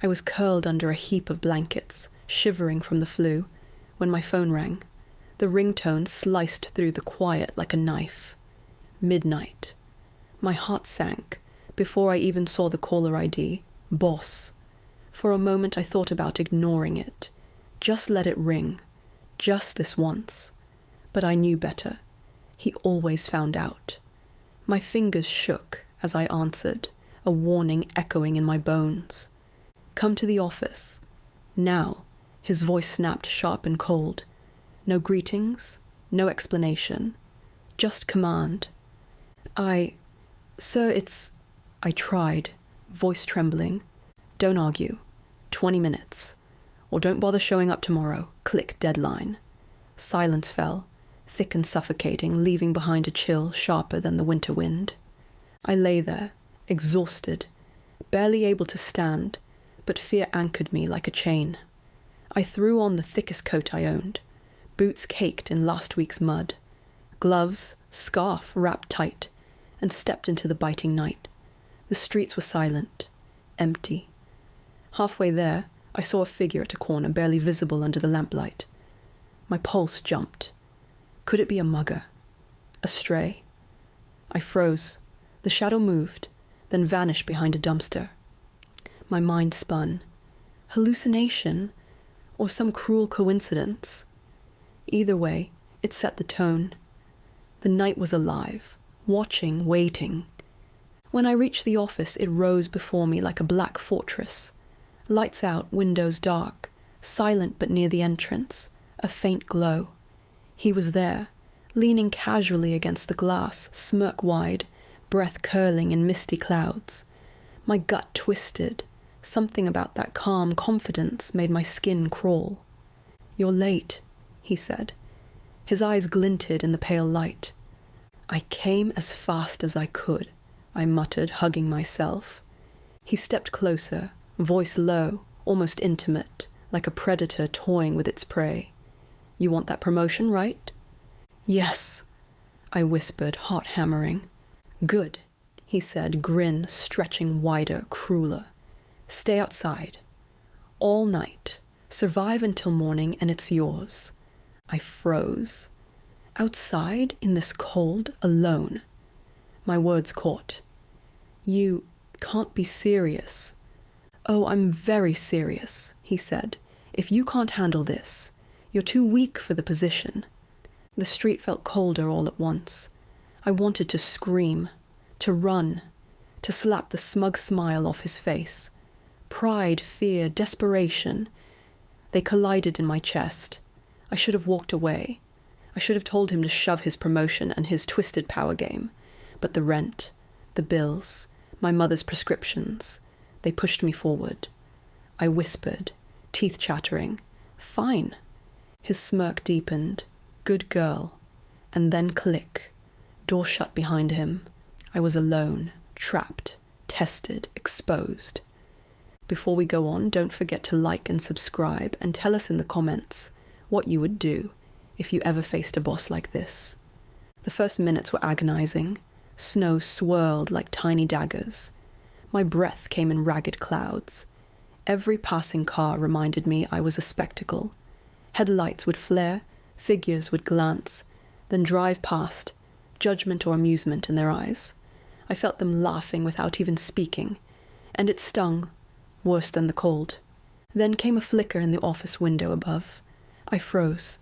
I was curled under a heap of blankets, shivering from the flu, when my phone rang. The ringtone sliced through the quiet like a knife. Midnight. My heart sank before I even saw the caller ID. Boss. For a moment I thought about ignoring it. Just let it ring. Just this once. But I knew better. He always found out. My fingers shook as I answered, a warning echoing in my bones. Come to the office. Now. His voice snapped sharp and cold. No greetings, no explanation. Just command. Sir, I tried, voice trembling. Don't argue. 20 minutes. Or don't bother showing up tomorrow. Click deadline. Silence fell, thick and suffocating, leaving behind a chill sharper than the winter wind. I lay there, exhausted, barely able to stand, but fear anchored me like a chain. I threw on the thickest coat I owned, boots caked in last week's mud, gloves, scarf wrapped tight, and stepped into the biting night. The streets were silent, empty. Halfway there, I saw a figure at a corner barely visible under the lamplight. My pulse jumped. Could it be a mugger? A stray? I froze. The shadow moved, then vanished behind a dumpster. My mind spun. Hallucination? Or some cruel coincidence? Either way, it set the tone. The night was alive, watching, waiting. When I reached the office, it rose before me like a black fortress. Lights out, windows dark, silent but near the entrance, a faint glow. He was there, leaning casually against the glass, smirk wide, breath curling in misty clouds. My gut twisted. Something about that calm confidence made my skin crawl. You're late, he said. His eyes glinted in the pale light. I came as fast as I could, I muttered, hugging myself. He stepped closer, voice low, almost intimate, like a predator toying with its prey. You want that promotion, right? Yes, I whispered, heart hammering. Good, he said, grin stretching wider, crueler. Stay outside. All night. Survive until morning and it's yours. I froze. Outside, in this cold, alone. My words caught. You can't be serious. Oh, I'm very serious, he said. If you can't handle this, you're too weak for the position. The street felt colder all at once. I wanted to scream, to run, to slap the smug smile off his face. Pride, fear, desperation. They collided in my chest. I should have walked away. I should have told him to shove his promotion and his twisted power game. But the rent, the bills, my mother's prescriptions, they pushed me forward. I whispered, teeth chattering, Fine. His smirk deepened. Good girl. And then click. Door shut behind him. I was alone, trapped, tested, exposed. Before we go on, don't forget to like and subscribe and tell us in the comments what you would do if you ever faced a boss like this. The first minutes were agonizing. Snow swirled like tiny daggers. My breath came in ragged clouds. Every passing car reminded me I was a spectacle. Headlights would flare, figures would glance, then drive past, judgment or amusement in their eyes. I felt them laughing without even speaking, and it stung, worse than the cold. Then came a flicker in the office window above. I froze.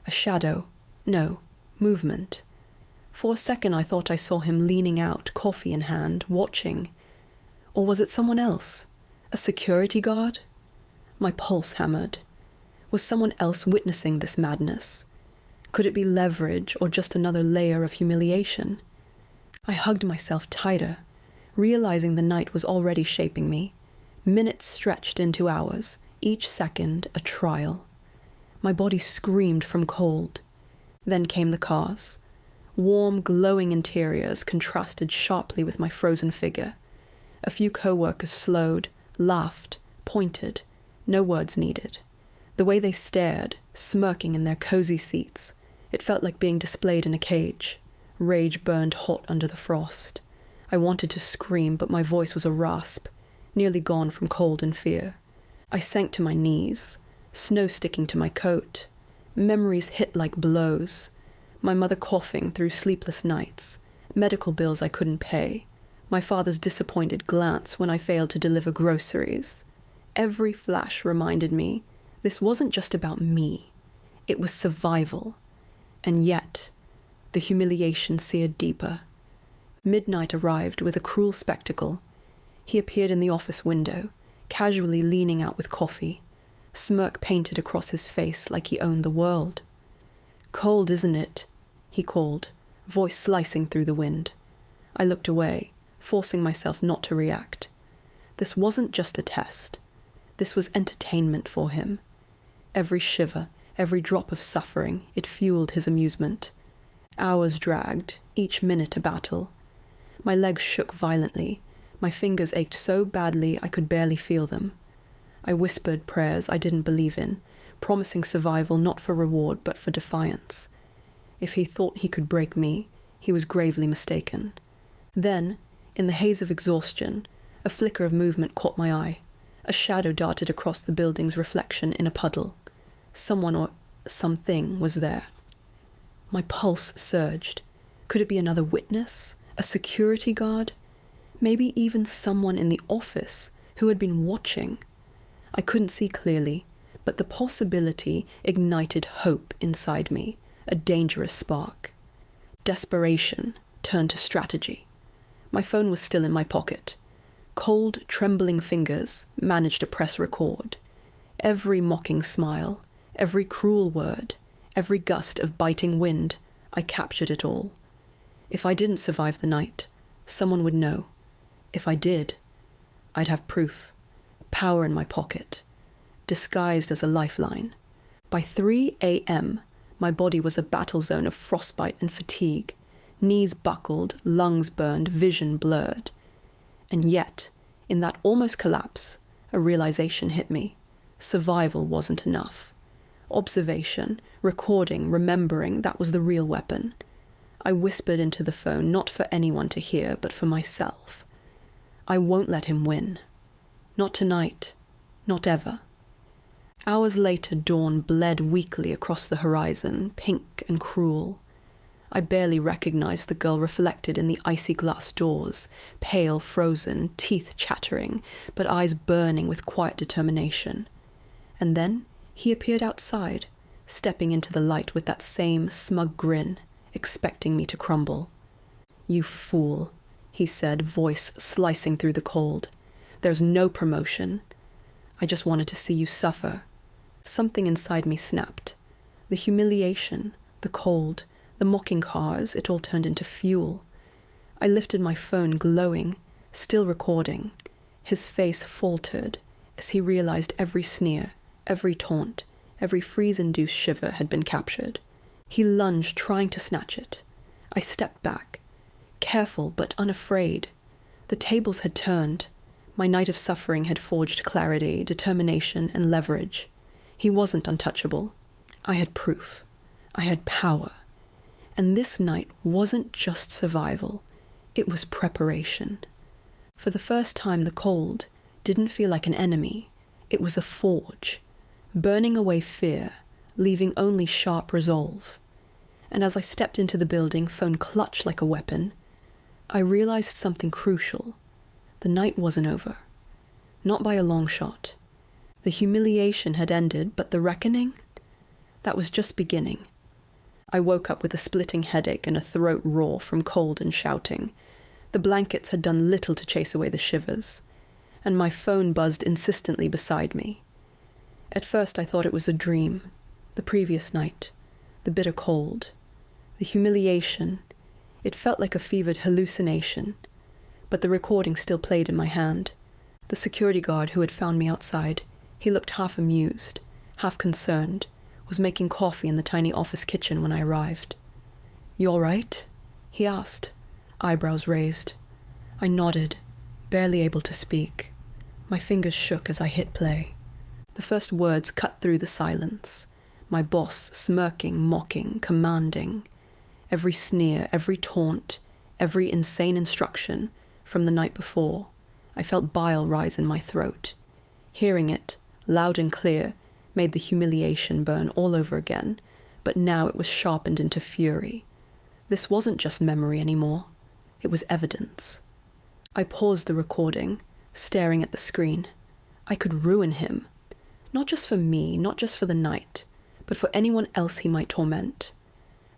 A shadow. No, movement. For a second I thought I saw him leaning out, coffee in hand, watching. Or was it someone else? A security guard? My pulse hammered. Was someone else witnessing this madness? Could it be leverage or just another layer of humiliation? I hugged myself tighter, realizing the night was already shaping me. Minutes stretched into hours, each second a trial. My body screamed from cold. Then came the cars. Warm, glowing interiors contrasted sharply with my frozen figure. A few co-workers slowed, laughed, pointed. No words needed. The way they stared, smirking in their cozy seats, it felt like being displayed in a cage. Rage burned hot under the frost. I wanted to scream, but my voice was a rasp, nearly gone from cold and fear. I sank to my knees, snow sticking to my coat. Memories hit like blows. My mother coughing through sleepless nights, medical bills I couldn't pay, my father's disappointed glance when I failed to deliver groceries. Every flash reminded me this wasn't just about me. It was survival. And yet, the humiliation seared deeper. Midnight arrived with a cruel spectacle. He appeared in the office window, casually leaning out with coffee, smirk painted across his face like he owned the world. "Cold, isn't it?" he called, voice slicing through the wind. I looked away, forcing myself not to react. This wasn't just a test. This was entertainment for him. Every shiver, every drop of suffering, it fueled his amusement. Hours dragged, each minute a battle. My legs shook violently. My fingers ached so badly I could barely feel them. I whispered prayers I didn't believe in, promising survival not for reward but for defiance. If he thought he could break me, he was gravely mistaken. Then, in the haze of exhaustion, a flicker of movement caught my eye. A shadow darted across the building's reflection in a puddle. Someone or something was there. My pulse surged. Could it be another witness? A security guard? Maybe even someone in the office who had been watching? I couldn't see clearly, but the possibility ignited hope inside me, a dangerous spark. Desperation turned to strategy. My phone was still in my pocket. Cold, trembling fingers managed to press record. Every mocking smile, every cruel word, every gust of biting wind, I captured it all. If I didn't survive the night, someone would know. If I did, I'd have proof, power in my pocket, disguised as a lifeline. By 3 a.m., my body was a battle zone of frostbite and fatigue, knees buckled, lungs burned, vision blurred. And yet, in that almost collapse, a realization hit me. Survival wasn't enough. Observation, recording, remembering, that was the real weapon. I whispered into the phone, not for anyone to hear, but for myself. I won't let him win. Not tonight. Not ever. Hours later, dawn bled weakly across the horizon, pink and cruel. I barely recognized the girl reflected in the icy glass doors, pale, frozen, teeth chattering, but eyes burning with quiet determination. And then he appeared outside, stepping into the light with that same smug grin, expecting me to crumble. "You fool," he said, voice slicing through the cold. "There's no promotion. I just wanted to see you suffer." Something inside me snapped. The humiliation, the cold, the mocking cars, it all turned into fuel. I lifted my phone, glowing, still recording. His face faltered as he realized every sneer, every taunt, every freeze-induced shiver had been captured. He lunged, trying to snatch it. I stepped back, careful but unafraid. The tables had turned. My night of suffering had forged clarity, determination, and leverage. He wasn't untouchable. I had proof. I had power. And this night wasn't just survival. It was preparation. For the first time, the cold didn't feel like an enemy. It was a forge, burning away fear, leaving only sharp resolve. And as I stepped into the building, phone clutched like a weapon, I realized something crucial. The night wasn't over. Not by a long shot. The humiliation had ended, but the reckoning? That was just beginning. I woke up with a splitting headache and a throat raw from cold and shouting. The blankets had done little to chase away the shivers, and my phone buzzed insistently beside me. At first I thought it was a dream, the previous night, the bitter cold, the humiliation. It felt like a fevered hallucination, but the recording still played in my hand. The security guard who had found me outside, he looked half amused, half concerned, was making coffee in the tiny office kitchen when I arrived. "You all right?" he asked, eyebrows raised. I nodded, barely able to speak. My fingers shook as I hit play. The first words cut through the silence. My boss smirking, mocking, commanding. Every sneer, every taunt, every insane instruction from the night before. I felt bile rise in my throat. Hearing it, loud and clear, made the humiliation burn all over again, but now it was sharpened into fury. This wasn't just memory anymore. It was evidence. I paused the recording, staring at the screen. I could ruin him. Not just for me, not just for the night, but for anyone else he might torment.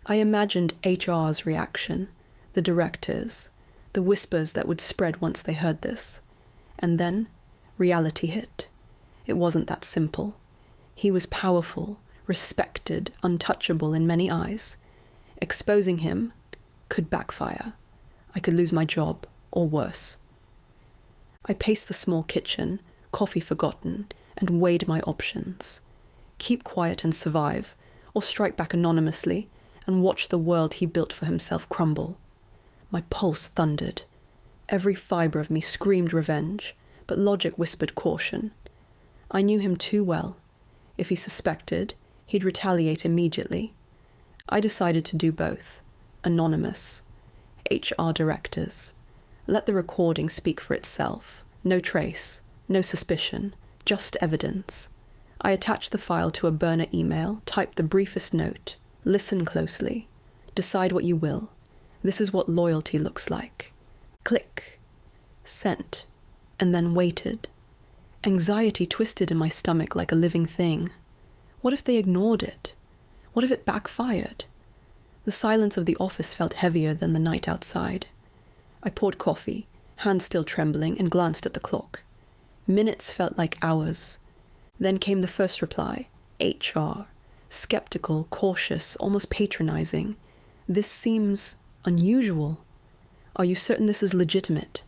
I imagined HR's reaction, the directors, the whispers that would spread once they heard this. And then, reality hit. It wasn't that simple. He was powerful, respected, untouchable in many eyes. Exposing him could backfire. I could lose my job, or worse. I paced the small kitchen, coffee forgotten, and weighed my options. Keep quiet and survive, or strike back anonymously and watch the world he built for himself crumble. My pulse thundered. Every fibre of me screamed revenge, but logic whispered caution. I knew him too well. If he suspected, he'd retaliate immediately. I decided to do both. Anonymous. HR directors. Let the recording speak for itself. No trace, no suspicion, just evidence. I attached the file to a burner email, typed the briefest note. Listen closely. Decide what you will. This is what loyalty looks like. Click. Sent. And then waited. Anxiety twisted in my stomach like a living thing. What if they ignored it? What if it backfired? The silence of the office felt heavier than the night outside. I poured coffee, hands still trembling, and glanced at the clock. Minutes felt like hours. Then came the first reply, HR. Skeptical, cautious, almost patronizing. This seems unusual. Are you certain this is legitimate?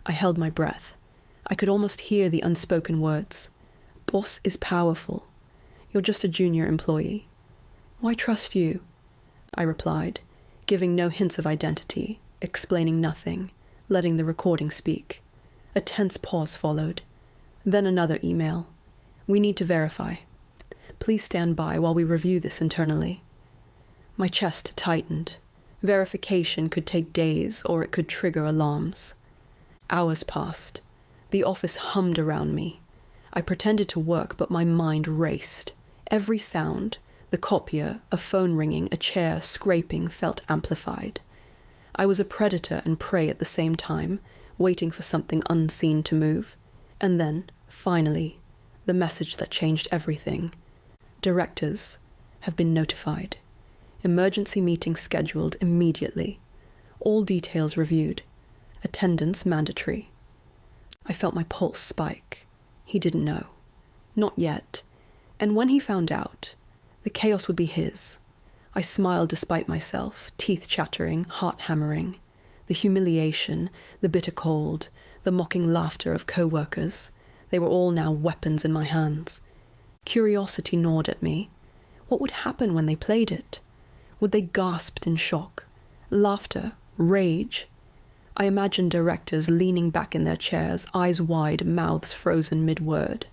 I held my breath. I could almost hear the unspoken words. Boss is powerful. You're just a junior employee. Why trust you? I replied, giving no hints of identity, explaining nothing, letting the recording speak. A tense pause followed. Then another email. We need to verify. Please stand by while we review this internally. My chest tightened. Verification could take days, or it could trigger alarms. Hours passed. The office hummed around me. I pretended to work, but my mind raced. Every sound, the copier, a phone ringing, a chair scraping, felt amplified. I was a predator and prey at the same time, waiting for something unseen to move. And then, finally, the message that changed everything. Directors have been notified. Emergency meeting scheduled immediately. All details reviewed. Attendance mandatory. I felt my pulse spike. He didn't know. Not yet. And when he found out, the chaos would be his. I smiled despite myself, teeth chattering, heart hammering. The humiliation, the bitter cold, the mocking laughter of co-workers, they were all now weapons in my hands. Curiosity gnawed at me. What would happen when they played it? Would they gasp in shock? Laughter? Rage? I imagined directors leaning back in their chairs, eyes wide, mouths frozen mid-word.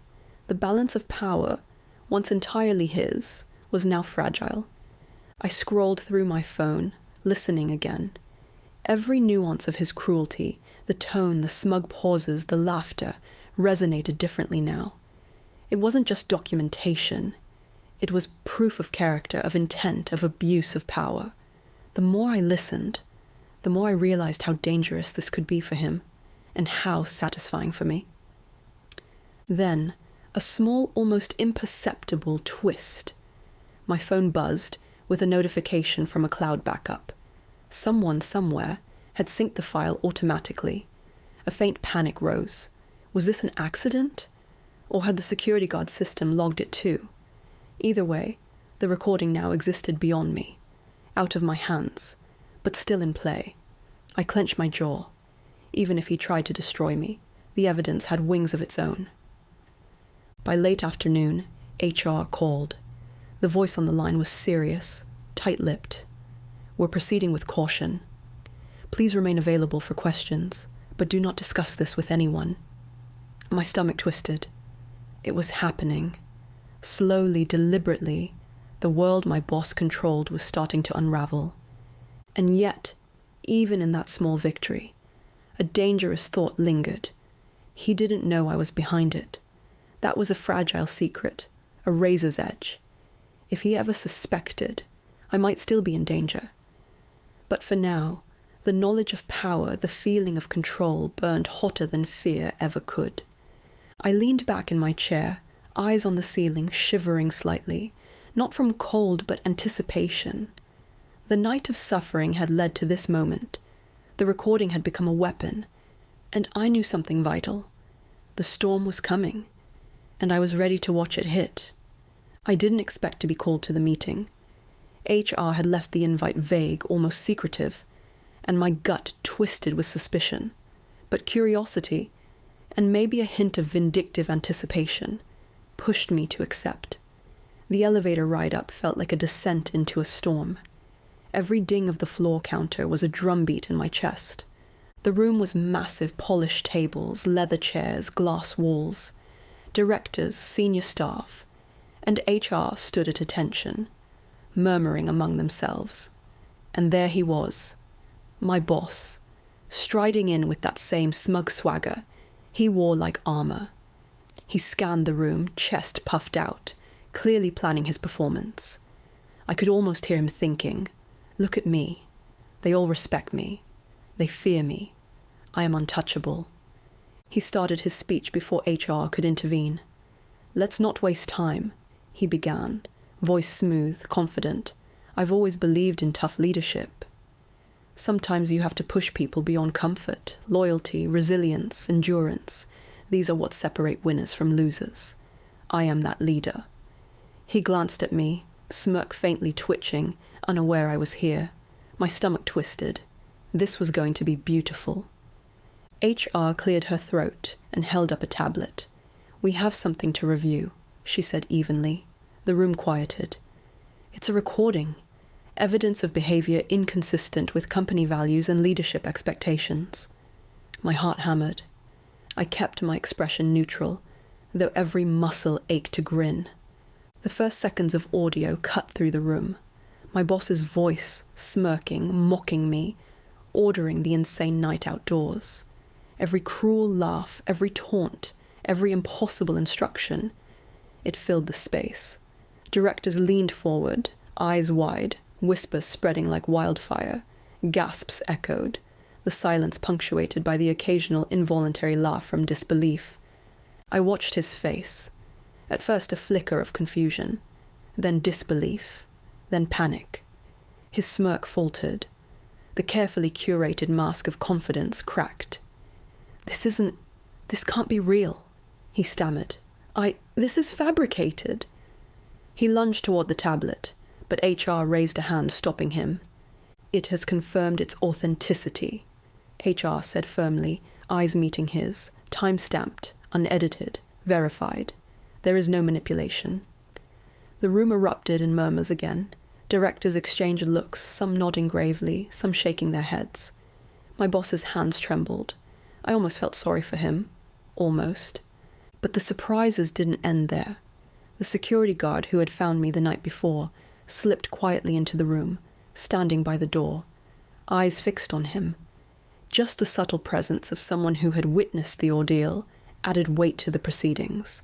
The balance of power, once entirely his, was now fragile. I scrolled through my phone, listening again. Every nuance of his cruelty, the tone, the smug pauses, the laughter, resonated differently now. It wasn't just documentation. It was proof of character, of intent, of abuse of power. The more I listened, the more I realized how dangerous this could be for him, and how satisfying for me. Then, a small, almost imperceptible twist. My phone buzzed with a notification from a cloud backup. Someone, somewhere, had synced the file automatically. A faint panic rose. Was this an accident? Or had the security guard system logged it too? Either way, the recording now existed beyond me, out of my hands, but still in play. I clenched my jaw. Even if he tried to destroy me, the evidence had wings of its own. By late afternoon, HR called. The voice on the line was serious, tight-lipped. We're proceeding with caution. Please remain available for questions, but do not discuss this with anyone. My stomach twisted. It was happening. Slowly, deliberately, the world my boss controlled was starting to unravel. And yet, even in that small victory, a dangerous thought lingered. He didn't know I was behind it. That was a fragile secret, a razor's edge. If he ever suspected, I might still be in danger. But for now, the knowledge of power, the feeling of control burned hotter than fear ever could. I leaned back in my chair, eyes on the ceiling, shivering slightly, not from cold but anticipation. The night of suffering had led to this moment. The recording had become a weapon, and I knew something vital. The storm was coming, and I was ready to watch it hit. I didn't expect to be called to the meeting. HR had left the invite vague, almost secretive, and my gut twisted with suspicion, but curiosity, and maybe a hint of vindictive anticipation, pushed me to accept. The elevator ride up felt like a descent into a storm. Every ding of the floor counter was a drumbeat in my chest. The room was massive polished tables, leather chairs, glass walls. Directors, senior staff, and HR stood at attention, murmuring among themselves. And there he was, my boss, striding in with that same smug swagger he wore like armor. He scanned the room, chest puffed out, clearly planning his performance. I could almost hear him thinking, "Look at me. They all respect me. They fear me. I am untouchable." He started his speech before HR could intervene. "Let's not waste time," he began, voice smooth, confident. "I've always believed in tough leadership. Sometimes you have to push people beyond comfort, loyalty, resilience, endurance. These are what separate winners from losers. I am that leader." He glanced at me, smirk faintly twitching, unaware I was here. My stomach twisted. This was going to be beautiful. HR cleared her throat and held up a tablet. "We have something to review," she said evenly. The room quieted. "It's a recording. Evidence of behavior inconsistent with company values and leadership expectations." My heart hammered. I kept my expression neutral, though every muscle ached to grin. The first seconds of audio cut through the room. My boss's voice, smirking, mocking me, ordering the insane night outdoors. Every cruel laugh, every taunt, every impossible instruction. It filled the space. Directors leaned forward, eyes wide, whispers spreading like wildfire. Gasps echoed, the silence punctuated by the occasional involuntary laugh from disbelief. I watched his face. At first a flicker of confusion, then disbelief, then panic. His smirk faltered. The carefully curated mask of confidence cracked. This can't be real," he stammered. This is fabricated." He lunged toward the tablet, but HR raised a hand, stopping him. "It has confirmed its authenticity," HR said firmly, eyes meeting his, time-stamped, unedited, verified. "There is no manipulation." The room erupted in murmurs again. Directors exchanged looks, some nodding gravely, some shaking their heads. My boss's hands trembled. I almost felt sorry for him. Almost. But the surprises didn't end there. The security guard who had found me the night before slipped quietly into the room, standing by the door, eyes fixed on him. Just the subtle presence of someone who had witnessed the ordeal added weight to the proceedings.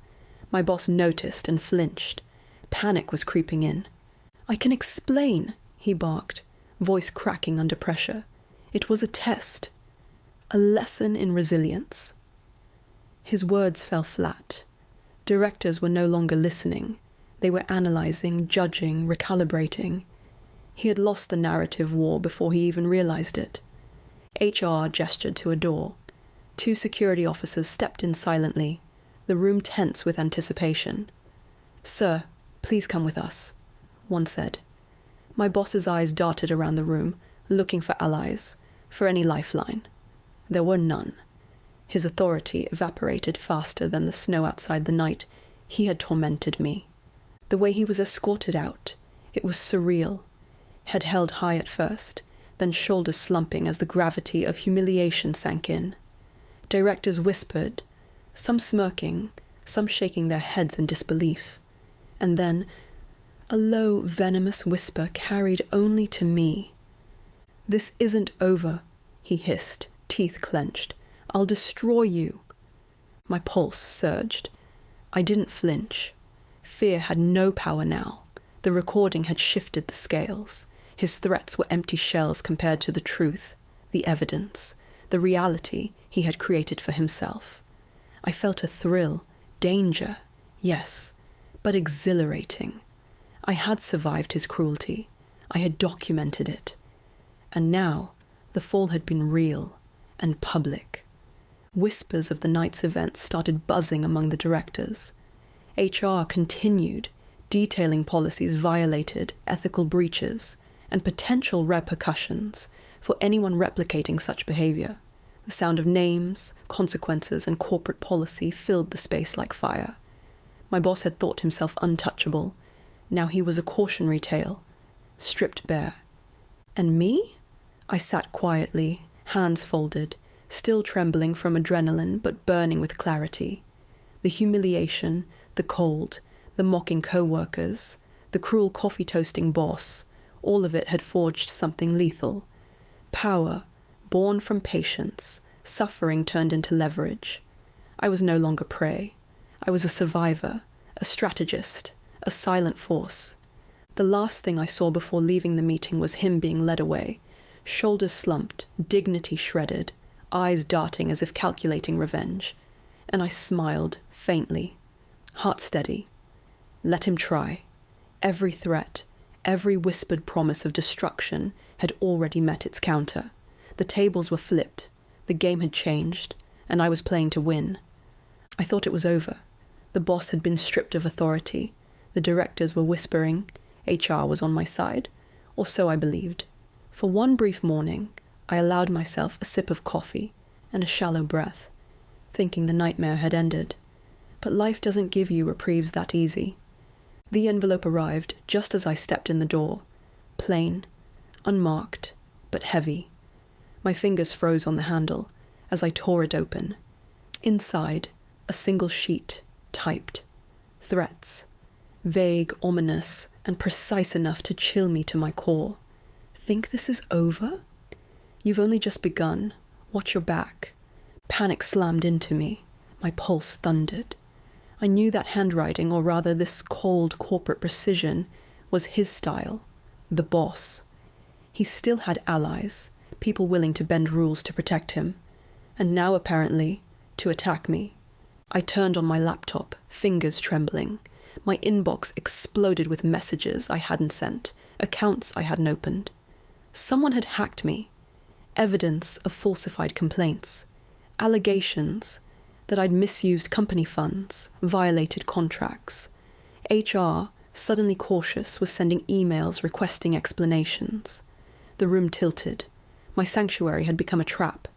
My boss noticed and flinched. Panic was creeping in. "I can explain," he barked, voice cracking under pressure. "It was a test. A lesson in resilience." His words fell flat. Directors were no longer listening. They were analyzing, judging, recalibrating. He had lost the narrative war before he even realized it. HR gestured to a door. 2 security officers stepped in silently, the room tense with anticipation. "Sir, please come with us," one said. My boss's eyes darted around the room, looking for allies, for any lifeline. There were none. His authority evaporated faster than the snow outside the night he had tormented me. The way he was escorted out, it was surreal. Head held high at first, then shoulders slumping as the gravity of humiliation sank in. Directors whispered, some smirking, some shaking their heads in disbelief. And then a low, venomous whisper carried only to me. "This isn't over," he hissed, teeth clenched. "I'll destroy you." My pulse surged. I didn't flinch. Fear had no power now. The recording had shifted the scales. His threats were empty shells compared to the truth, the evidence, the reality he had created for himself. I felt a thrill, danger, yes, but exhilarating. I had survived his cruelty. I had documented it. And now, the fall had been real and public. Whispers of the night's events started buzzing among the directors. HR continued, detailing policies violated, ethical breaches, and potential repercussions for anyone replicating such behavior. The sound of names, consequences, and corporate policy filled the space like fire. My boss had thought himself untouchable. Now he was a cautionary tale, stripped bare. And me? I sat quietly, hands folded, still trembling from adrenaline but burning with clarity. The humiliation, the cold, the mocking co-workers, the cruel coffee-toasting boss, all of it had forged something lethal. Power, born from patience, suffering turned into leverage. I was no longer prey. I was a survivor, a strategist, a silent force. The last thing I saw before leaving the meeting was him being led away, shoulders slumped, dignity shredded, eyes darting as if calculating revenge. And I smiled, faintly, heart steady. Let him try. Every threat, every whispered promise of destruction had already met its counter. The tables were flipped, the game had changed, and I was playing to win. I thought it was over. The boss had been stripped of authority. The directors were whispering. HR was on my side, or so I believed. For one brief morning, I allowed myself a sip of coffee and a shallow breath, thinking the nightmare had ended. But life doesn't give you reprieves that easy. The envelope arrived just as I stepped in the door, plain, unmarked, but heavy. My fingers froze on the handle as I tore it open. Inside, a single sheet, typed. Threats. Vague, ominous, and precise enough to chill me to my core. Think this is over? You've only just begun. Watch your back. Panic slammed into me. My pulse thundered. I knew that handwriting, or rather this cold corporate precision, was his style. The boss. He still had allies, people willing to bend rules to protect him. And now, apparently, to attack me. I turned on my laptop, fingers trembling. My inbox exploded with messages I hadn't sent, accounts I hadn't opened. Someone had hacked me. Evidence of falsified complaints. Allegations that I'd misused company funds, violated contracts. HR, suddenly cautious, was sending emails requesting explanations. The room tilted. My sanctuary had become a trap.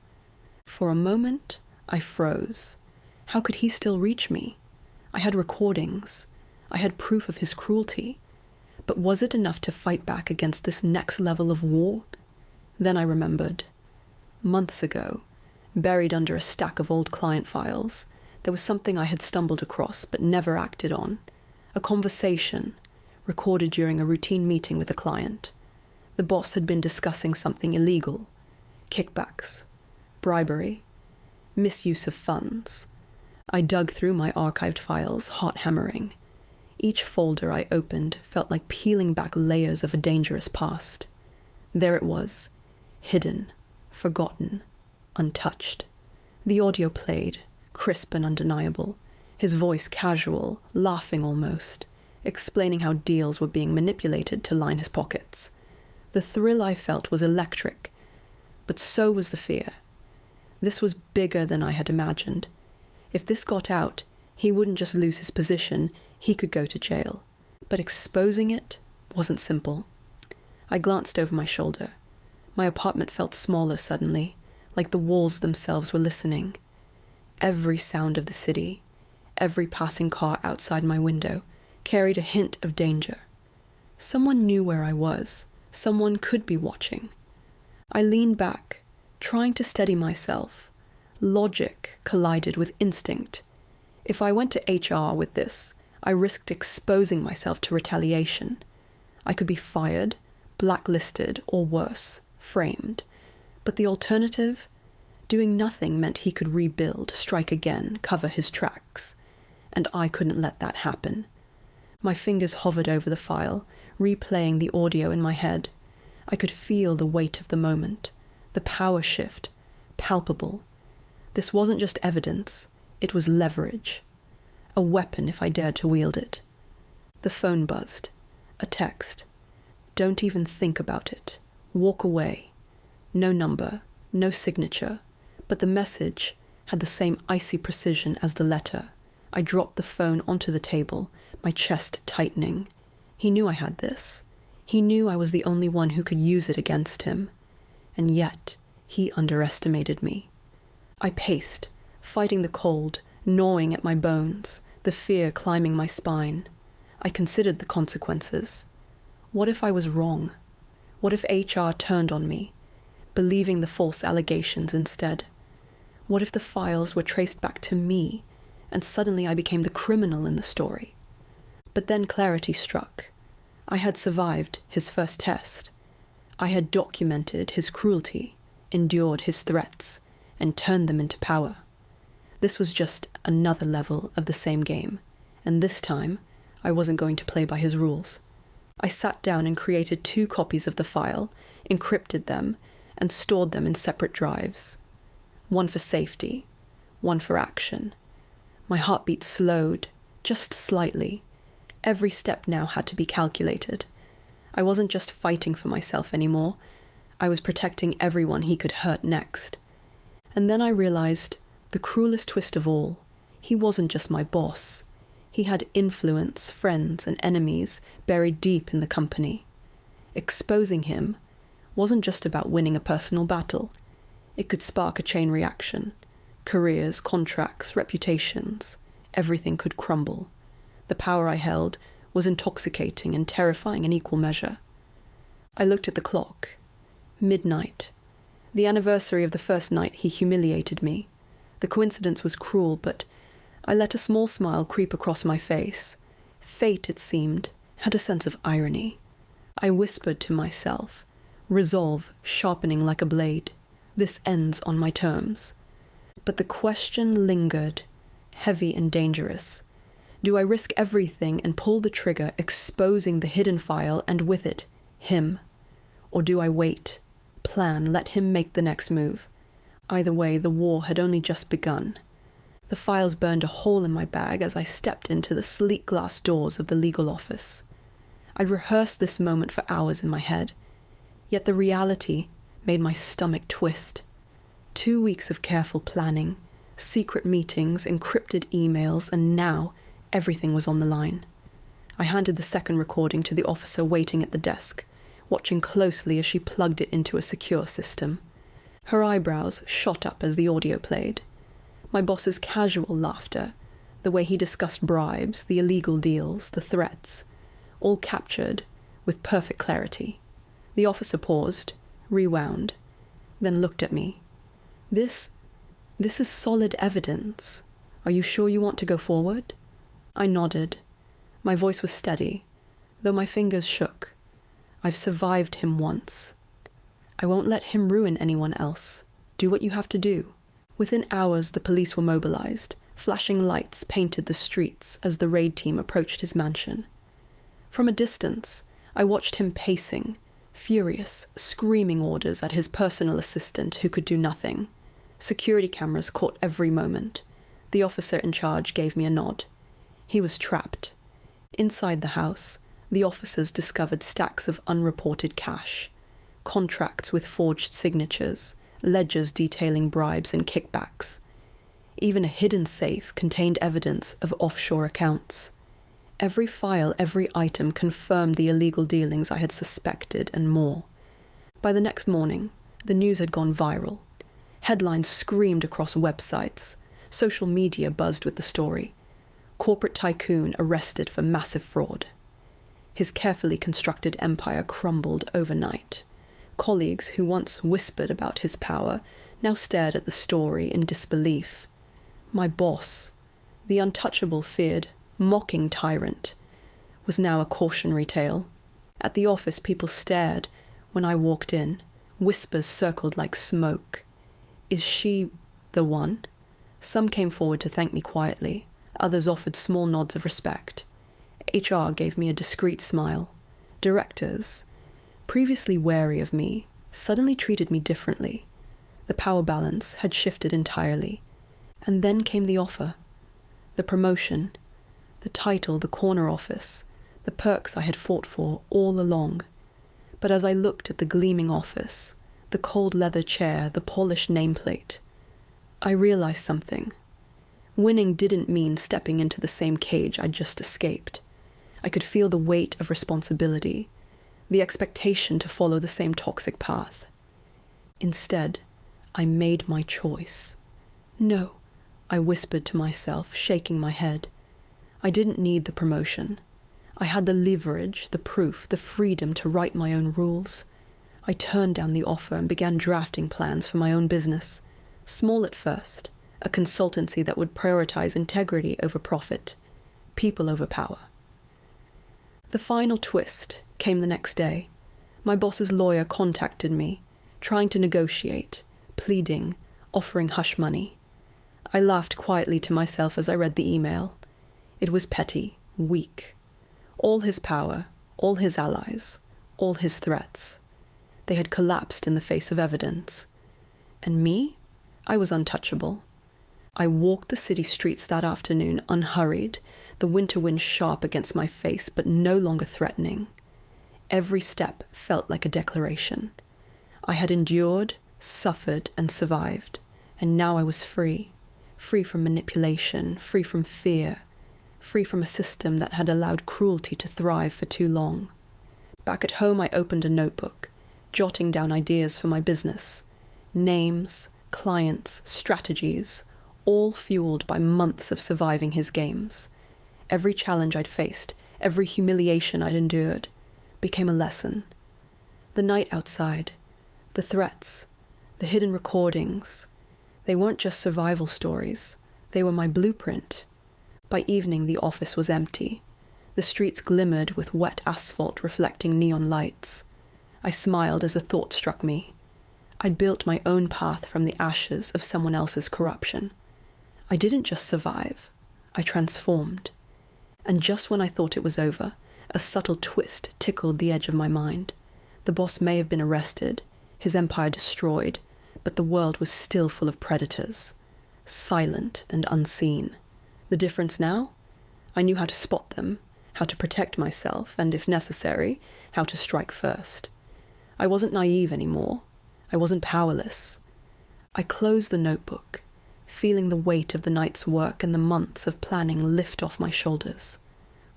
For a moment, I froze. How could he still reach me? I had recordings. I had proof of his cruelty. But was it enough to fight back against this next level of war? Then I remembered. Months ago, buried under a stack of old client files, there was something I had stumbled across but never acted on. A conversation, recorded during a routine meeting with a client. The boss had been discussing something illegal. Kickbacks, bribery, misuse of funds. I dug through my archived files, heart hammering. Each folder I opened felt like peeling back layers of a dangerous past. There it was, hidden, forgotten, untouched. The audio played, crisp and undeniable, his voice casual, laughing almost, explaining how deals were being manipulated to line his pockets. The thrill I felt was electric, but so was the fear. This was bigger than I had imagined. If this got out, he wouldn't just lose his position, he could go to jail. But exposing it wasn't simple. I glanced over my shoulder. My apartment felt smaller suddenly, like the walls themselves were listening. Every sound of the city, every passing car outside my window, carried a hint of danger. Someone knew where I was. Someone could be watching. I leaned back, trying to steady myself. Logic collided with instinct. If I went to HR with this, I risked exposing myself to retaliation. I could be fired, blacklisted, or worse, framed. But the alternative? Doing nothing meant he could rebuild, strike again, cover his tracks. and I couldn't let that happen. My fingers hovered over the file, replaying the audio in my head. I could feel the weight of the moment, the power shift, palpable. This wasn't just evidence, it was leverage. A weapon if I dared to wield it. The phone buzzed. A text. Don't even think about it. Walk away. No number, no signature, but the message had the same icy precision as the letter. I dropped the phone onto the table, my chest tightening. He knew I had this. He knew I was the only one who could use it against him. And yet, he underestimated me. I paced, fighting the cold, gnawing at my bones, the fear climbing my spine. I considered the consequences. What if I was wrong? What if HR turned on me, believing the false allegations instead? What if the files were traced back to me, and suddenly I became the criminal in the story? But then clarity struck. I had survived his first test. I had documented his cruelty, endured his threats, and turned them into power. This was just another level of the same game, and this time I wasn't going to play by his rules. I sat down and created 2 copies of the file, encrypted them, and stored them in separate drives. One for safety, one for action. My heartbeat slowed, just slightly. Every step now had to be calculated. I wasn't just fighting for myself anymore. I was protecting everyone he could hurt next. And then I realized the cruelest twist of all. He wasn't just my boss. He had influence, friends, and enemies buried deep in the company. Exposing him wasn't just about winning a personal battle. It could spark a chain reaction. Careers, contracts, reputations, everything could crumble. The power I held was intoxicating and terrifying in equal measure. I looked at the clock. Midnight. The anniversary of the first night he humiliated me. The coincidence was cruel, but I let a small smile creep across my face. Fate, it seemed, had a sense of irony. I whispered to myself, resolve sharpening like a blade. This ends on my terms. But the question lingered, heavy and dangerous. Do I risk everything and pull the trigger, exposing the hidden file and with it, him? Or do I wait, plan, let him make the next move? Either way, the war had only just begun. The files burned a hole in my bag as I stepped into the sleek glass doors of the legal office. I'd rehearsed this moment for hours in my head, yet the reality made my stomach twist. 2 weeks of careful planning, secret meetings, encrypted emails, and now everything was on the line. I handed the second recording to the officer waiting at the desk, watching closely as she plugged it into a secure system. Her eyebrows shot up as the audio played. My boss's casual laughter, the way he discussed bribes, the illegal deals, the threats, all captured with perfect clarity. The officer paused, rewound, then looked at me. This is solid evidence. Are you sure you want to go forward? I nodded. My voice was steady, though my fingers shook. I've survived him once. I won't let him ruin anyone else. Do what you have to do. Within hours, the police were mobilized. Flashing lights painted the streets as the raid team approached his mansion. From a distance, I watched him pacing, furious, screaming orders at his personal assistant who could do nothing. Security cameras caught every moment. The officer in charge gave me a nod. He was trapped. Inside the house, the officers discovered stacks of unreported cash, contracts with forged signatures, ledgers detailing bribes and kickbacks. Even a hidden safe contained evidence of offshore accounts. Every file, every item confirmed the illegal dealings I had suspected and more. By the next morning, the news had gone viral. Headlines screamed across websites. Social media buzzed with the story. Corporate tycoon arrested for massive fraud. His carefully constructed empire crumbled overnight. Colleagues who once whispered about his power now stared at the story in disbelief. My boss, the untouchable, feared, mocking tyrant, was now a cautionary tale. At the office, people stared when I walked in. Whispers circled like smoke. Is she the one? Some came forward to thank me quietly. Others offered small nods of respect. HR gave me a discreet smile. Directors, previously wary of me, suddenly treated me differently. The power balance had shifted entirely. And then came the offer. The promotion, the title, the corner office, the perks I had fought for all along. But as I looked at the gleaming office, the cold leather chair, the polished nameplate, I realized something. Winning didn't mean stepping into the same cage I'd just escaped. I could feel the weight of responsibility, the expectation to follow the same toxic path. Instead, I made my choice. No, I whispered to myself, shaking my head. I didn't need the promotion. I had the leverage, the proof, the freedom to write my own rules. I turned down the offer and began drafting plans for my own business. Small at first, a consultancy that would prioritize integrity over profit, people over power. The final twist came the next day. My boss's lawyer contacted me, trying to negotiate, pleading, offering hush money. I laughed quietly to myself as I read the email. It was petty, weak. All his power, all his allies, all his threats. They had collapsed in the face of evidence. And me? I was untouchable. I walked the city streets that afternoon unhurried, the winter wind sharp against my face but no longer threatening. Every step felt like a declaration. I had endured, suffered, and survived, and now I was free. Free from manipulation, free from fear, free from a system that had allowed cruelty to thrive for too long. Back at home, I opened a notebook, jotting down ideas for my business. Names, clients, strategies, all fueled by months of surviving his games. Every challenge I'd faced, every humiliation I'd endured, became a lesson. The night outside, the threats, the hidden recordings, they weren't just survival stories, they were my blueprint. By evening, the office was empty. The streets glimmered with wet asphalt reflecting neon lights. I smiled as a thought struck me. I'd built my own path from the ashes of someone else's corruption. I didn't just survive, I transformed. And just when I thought it was over, a subtle twist tickled the edge of my mind. The boss may have been arrested, his empire destroyed, but the world was still full of predators, silent and unseen. The difference now? I knew how to spot them, how to protect myself, and if necessary, how to strike first. I wasn't naive anymore. I wasn't powerless. I closed the notebook, feeling the weight of the night's work and the months of planning lift off my shoulders.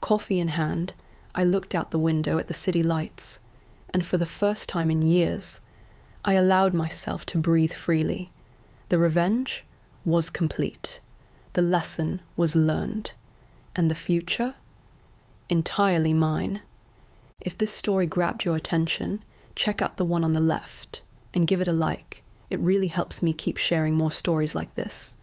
Coffee in hand, I looked out the window at the city lights, and for the first time in years, I allowed myself to breathe freely. The revenge was complete. The lesson was learned. And the future? Entirely mine. If this story grabbed your attention, check out the one on the left and give it a like. It really helps me keep sharing more stories like this.